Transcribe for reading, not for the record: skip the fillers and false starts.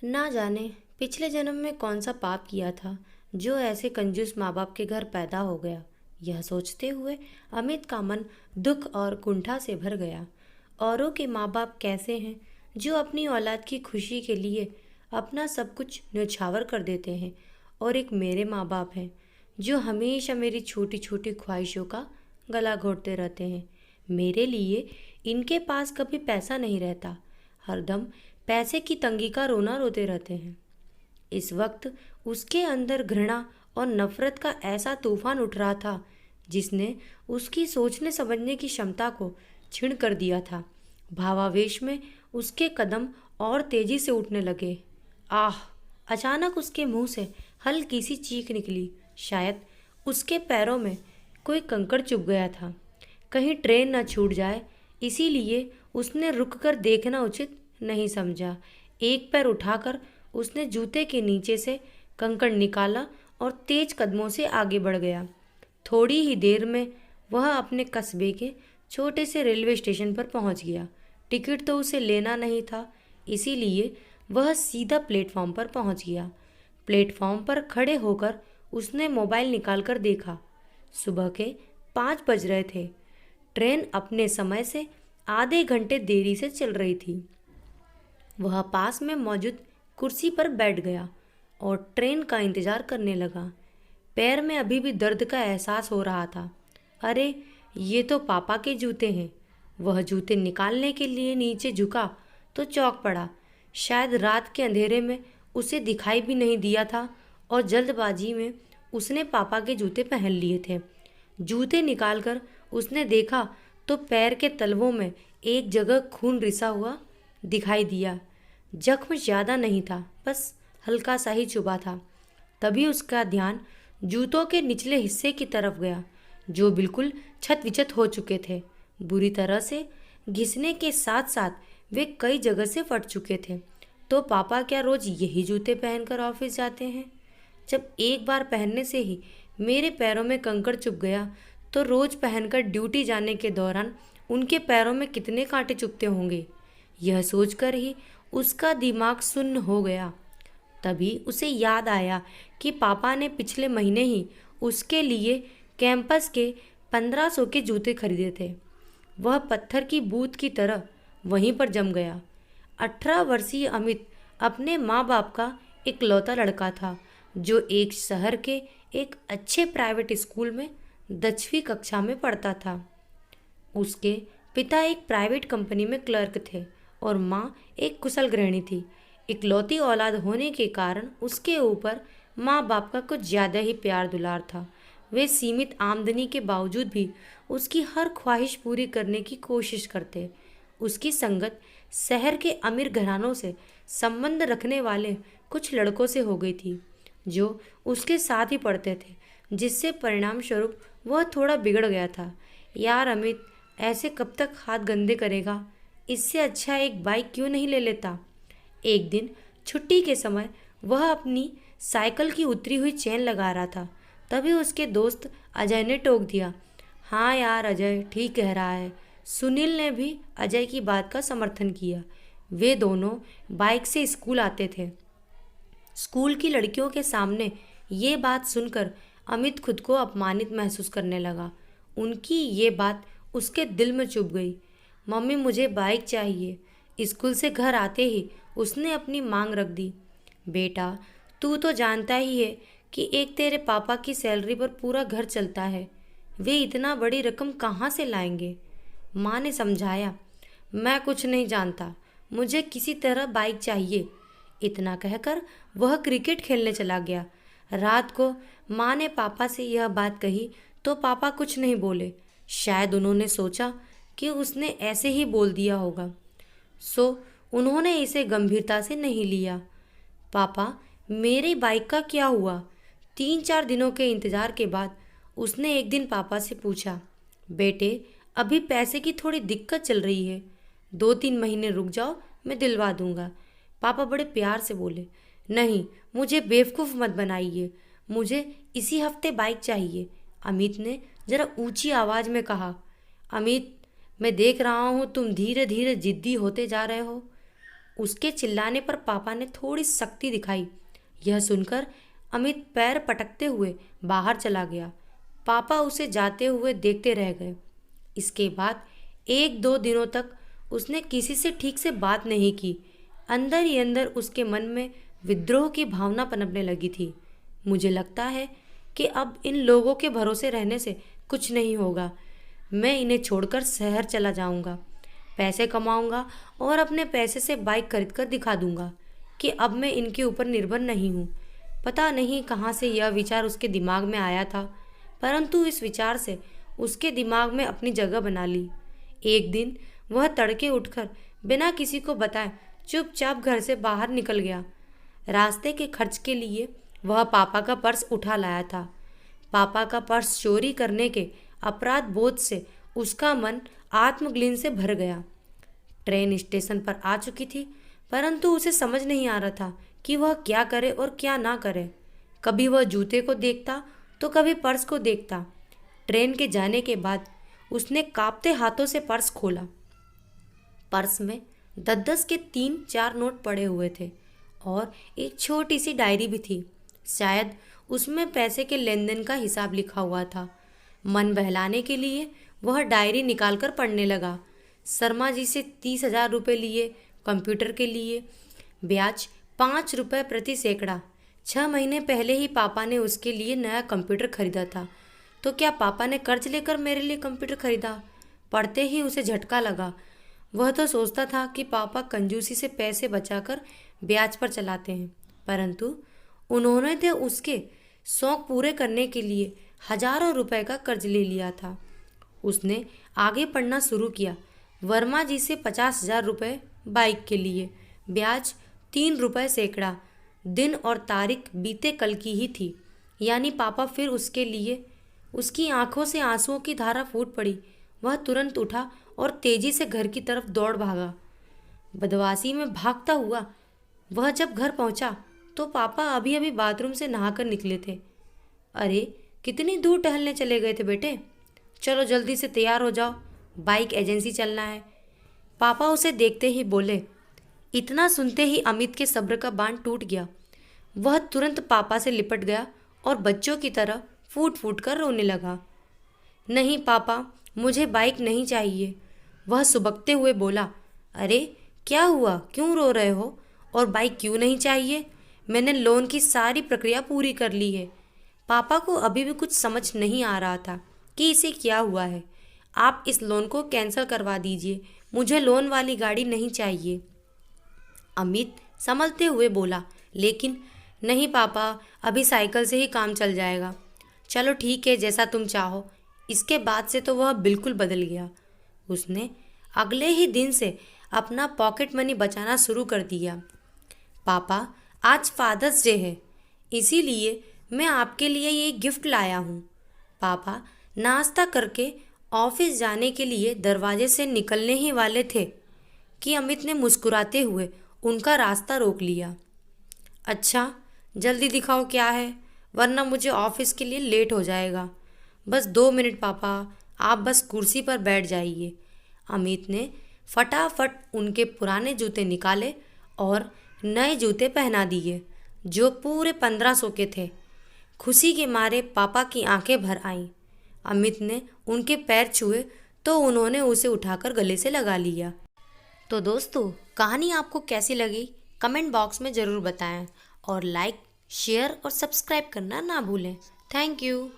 ना जाने पिछले जन्म में कौन सा पाप किया था जो ऐसे कंजूस माँ बाप के घर पैदा हो गया। यह सोचते हुए अमित का मन दुख और कुंठा से भर गया। औरों के माँ बाप कैसे हैं जो अपनी औलाद की खुशी के लिए अपना सब कुछ न्यौछावर कर देते हैं, और एक मेरे माँ बाप हैं जो हमेशा मेरी छोटी छोटी ख्वाहिशों का गला घोटते रहते हैं। मेरे लिए इनके पास कभी पैसा नहीं रहता, हरदम पैसे की तंगी का रोना रोते रहते हैं। इस वक्त उसके अंदर घृणा और नफरत का ऐसा तूफान उठ रहा था जिसने उसकी सोचने समझने की क्षमता को क्षीण कर दिया था। भावावेश में उसके कदम और तेजी से उठने लगे। आह! अचानक उसके मुंह से हल्की सी चीख निकली। शायद उसके पैरों में कोई कंकड़ चुभ गया था। कहीं ट्रेन न छूट जाए, इसीलिए उसने रुककर देखना उचित नहीं समझा। एक पैर उठाकर उसने जूते के नीचे से कंकड़ निकाला और तेज कदमों से आगे बढ़ गया। थोड़ी ही देर में वह अपने कस्बे के छोटे से रेलवे स्टेशन पर पहुंच गया। टिकट तो उसे लेना नहीं था, इसीलिए वह सीधा प्लेटफॉर्म पर पहुंच गया। प्लेटफॉर्म पर खड़े होकर उसने मोबाइल निकालकर देखा। सुबह के 5 बज रहे थे। ट्रेन अपने समय से आधे घंटे देरी से चल रही थी। वह पास में मौजूद कुर्सी पर बैठ गया और ट्रेन का इंतजार करने लगा। पैर में अभी भी दर्द का एहसास हो रहा था। अरे, ये तो पापा के जूते हैं। वह जूते निकालने के लिए नीचे झुका तो चौंक पड़ा। शायद रात के अंधेरे में उसे दिखाई भी नहीं दिया था और जल्दबाजी में उसने पापा के जूते पहन लिए थे। जूते निकालकर उसने देखा तो पैर के तलवों में एक जगह खून रिसा हुआ दिखाई दिया। जख्म ज़्यादा नहीं था, बस हल्का सा ही चुभा था। तभी उसका ध्यान जूतों के निचले हिस्से की तरफ गया, जो बिल्कुल छत विचत हो चुके थे। बुरी तरह से घिसने के साथ साथ वे कई जगह से फट चुके थे। तो पापा क्या रोज यही जूते पहनकर ऑफिस जाते हैं? जब एक बार पहनने से ही मेरे पैरों में कंकड़ चुभ गया, तो रोज पहनकर ड्यूटी जाने के दौरान उनके पैरों में कितने कांटे चुभते होंगे। यह सोचकर ही उसका दिमाग सुन्न हो गया। तभी उसे याद आया कि पापा ने पिछले महीने ही उसके लिए कैंपस के 1500 के जूते खरीदे थे। वह पत्थर की बूंद की तरह वहीं पर जम गया। 18 वर्षीय अमित अपने माँ बाप का इकलौता लड़का था, जो एक शहर के एक अच्छे प्राइवेट स्कूल में 10वीं कक्षा में पढ़ता था। उसके पिता एक प्राइवेट कंपनी में क्लर्क थे और माँ एक कुशल गृहिणी थी। इकलौती औलाद होने के कारण उसके ऊपर माँ बाप का कुछ ज़्यादा ही प्यार दुलार था। वे सीमित आमदनी के बावजूद भी उसकी हर ख्वाहिश पूरी करने की कोशिश करते। उसकी संगत शहर के अमीर घरानों से संबंध रखने वाले कुछ लड़कों से हो गई थी, जो उसके साथ ही पढ़ते थे, जिससे परिणाम स्वरूप वह थोड़ा बिगड़ गया था। यार अमित, ऐसे कब तक हाथ गंदे करेगा? इससे अच्छा एक बाइक क्यों नहीं ले लेता? एक दिन छुट्टी के समय वह अपनी साइकिल की उतरी हुई चेन लगा रहा था। तभी उसके दोस्त अजय ने टोक दिया। हाँ यार अजय ठीक कह रहा है। सुनील ने भी अजय की बात का समर्थन किया। वे दोनों बाइक से स्कूल आते थे। स्कूल की लड़कियों के सामने ये बात सुनकर अमित खुद को अपमानित महसूस करने लगा। उनकी ये बात उसके दिल में चुभ गई। मम्मी मुझे बाइक चाहिए। स्कूल से घर आते ही उसने अपनी मांग रख दी। बेटा, तू तो जानता ही है कि एक तेरे पापा की सैलरी पर पूरा घर चलता है। वे इतना बड़ी रकम कहाँ से लाएंगे? माँ ने समझाया। मैं कुछ नहीं जानता, मुझे किसी तरह बाइक चाहिए। इतना कहकर वह क्रिकेट खेलने चला गया। रात को माँ ने पापा से यह बात कही तो पापा कुछ नहीं बोले। शायद उन्होंने सोचा कि उसने ऐसे ही बोल दिया होगा, सो उन्होंने इसे गंभीरता से नहीं लिया। पापा, मेरी बाइक का क्या हुआ? 3-4 दिनों के इंतज़ार के बाद उसने एक दिन पापा से पूछा। बेटे, अभी पैसे की थोड़ी दिक्कत चल रही है, 2-3 महीने रुक जाओ, मैं दिलवा दूंगा। पापा बड़े प्यार से बोले। नहीं, मुझे बेवकूफ़ मत बनाइए, मुझे इसी हफ्ते बाइक चाहिए। अमित ने ज़रा ऊंची आवाज़ में कहा। अमित, मैं देख रहा हूँ तुम धीरे धीरे जिद्दी होते जा रहे हो। उसके चिल्लाने पर पापा ने थोड़ी सख्ती दिखाई। यह सुनकर अमित पैर पटकते हुए बाहर चला गया। पापा उसे जाते हुए देखते रह गए। इसके बाद 1-2 दिनों तक उसने किसी से ठीक से बात नहीं की। अंदर ही अंदर उसके मन में विद्रोह की भावना पनपने लगी थी। मुझे लगता है कि अब इन लोगों के भरोसे रहने से कुछ नहीं होगा। मैं इन्हें छोड़कर शहर चला जाऊंगा, पैसे कमाऊंगा और अपने पैसे से बाइक खरीद कर दिखा दूंगा कि अब मैं इनके ऊपर निर्भर नहीं हूँ। पता नहीं कहाँ से यह विचार उसके दिमाग में आया था, परंतु इस विचार से उसके दिमाग में अपनी जगह बना ली। एक दिन वह तड़के उठकर बिना किसी को बताए चुपचाप घर से बाहर निकल गया। रास्ते के खर्च के लिए वह पापा का पर्स उठा लाया था। पापा का पर्स चोरी करने के अपराध बोध से उसका मन आत्मग्लीन से भर गया। ट्रेन स्टेशन पर आ चुकी थी, परंतु उसे समझ नहीं आ रहा था कि वह क्या करे और क्या ना करे। कभी वह जूते को देखता तो कभी पर्स को देखता। ट्रेन के जाने के बाद उसने कांपते हाथों से पर्स खोला। पर्स में 10-10 के 3-4 नोट पड़े हुए थे और एक छोटी सी डायरी भी थी। शायद उसमें पैसे के लेन देन का हिसाब लिखा हुआ था। मन बहलाने के लिए वह डायरी निकालकर पढ़ने लगा। शर्मा जी से 30,000 रुपये लिए, कंप्यूटर के लिए ब्याज 5 रुपये प्रति सैकड़ा। 6 महीने पहले ही पापा ने उसके लिए नया कंप्यूटर खरीदा था, तो क्या पापा ने कर्ज लेकर मेरे लिए कंप्यूटर खरीदा? पढ़ते ही उसे झटका लगा। वह तो सोचता था कि पापा कंजूसी से पैसे बचाकर ब्याज पर चलाते हैं, परंतु उन्होंने तो उसके शौक पूरे करने के लिए हजारों रुपए का कर्ज ले लिया था। उसने आगे पढ़ना शुरू किया। वर्मा जी से 50,000 रुपये बाइक के लिए, ब्याज 3 रुपये सैकड़ा। दिन और तारीख बीते कल की ही थी, यानी पापा फिर उसके लिए। उसकी आंखों से आंसुओं की धारा फूट पड़ी। वह तुरंत उठा और तेजी से घर की तरफ दौड़ भागा। बदमाशी में भागता हुआ वह जब घर पहुंचा तो पापा अभी अभी बाथरूम से नहाकर निकले थे। अरे, कितनी दूर टहलने चले गए थे बेटे? चलो जल्दी से तैयार हो जाओ, बाइक एजेंसी चलना है। पापा उसे देखते ही बोले। इतना सुनते ही अमित के सब्र का बांध टूट गया। वह तुरंत पापा से लिपट गया और बच्चों की तरह फूट फूट कर रोने लगा। नहीं पापा, मुझे बाइक नहीं चाहिए, वह सुबकते हुए बोला। अरे क्या हुआ, क्यों रो रहे हो? और बाइक क्यों नहीं चाहिए? मैंने लोन की सारी प्रक्रिया पूरी कर ली है। पापा को अभी भी कुछ समझ नहीं आ रहा था कि इसे क्या हुआ है। आप इस लोन को कैंसिल करवा दीजिए, मुझे लोन वाली गाड़ी नहीं चाहिए। अमित संभलते हुए बोला। लेकिन नहीं पापा, अभी साइकिल से ही काम चल जाएगा। चलो ठीक है, जैसा तुम चाहो। इसके बाद से तो वह बिल्कुल बदल गया। उसने अगले ही दिन से अपना पॉकेट मनी बचाना शुरू कर दिया। पापा, आज फादर्स डे है, इसीलिए मैं आपके लिए ये गिफ्ट लाया हूँ। पापा नाश्ता करके ऑफिस जाने के लिए दरवाजे से निकलने ही वाले थे कि अमित ने मुस्कुराते हुए उनका रास्ता रोक लिया। अच्छा, जल्दी दिखाओ क्या है, वरना मुझे ऑफिस के लिए लेट हो जाएगा। बस 2 मिनट पापा, आप बस कुर्सी पर बैठ जाइए। अमित ने फटाफट उनके पुराने जूते निकाले और नए जूते पहना दिए, जो पूरे 1500 के थे। खुशी के मारे पापा की आंखें भर आईं। अमित ने उनके पैर छुए तो उन्होंने उसे उठाकर गले से लगा लिया। तो दोस्तों, कहानी आपको कैसी लगी कमेंट बॉक्स में ज़रूर बताएं और लाइक, शेयर और सब्सक्राइब करना ना भूलें। Thank you.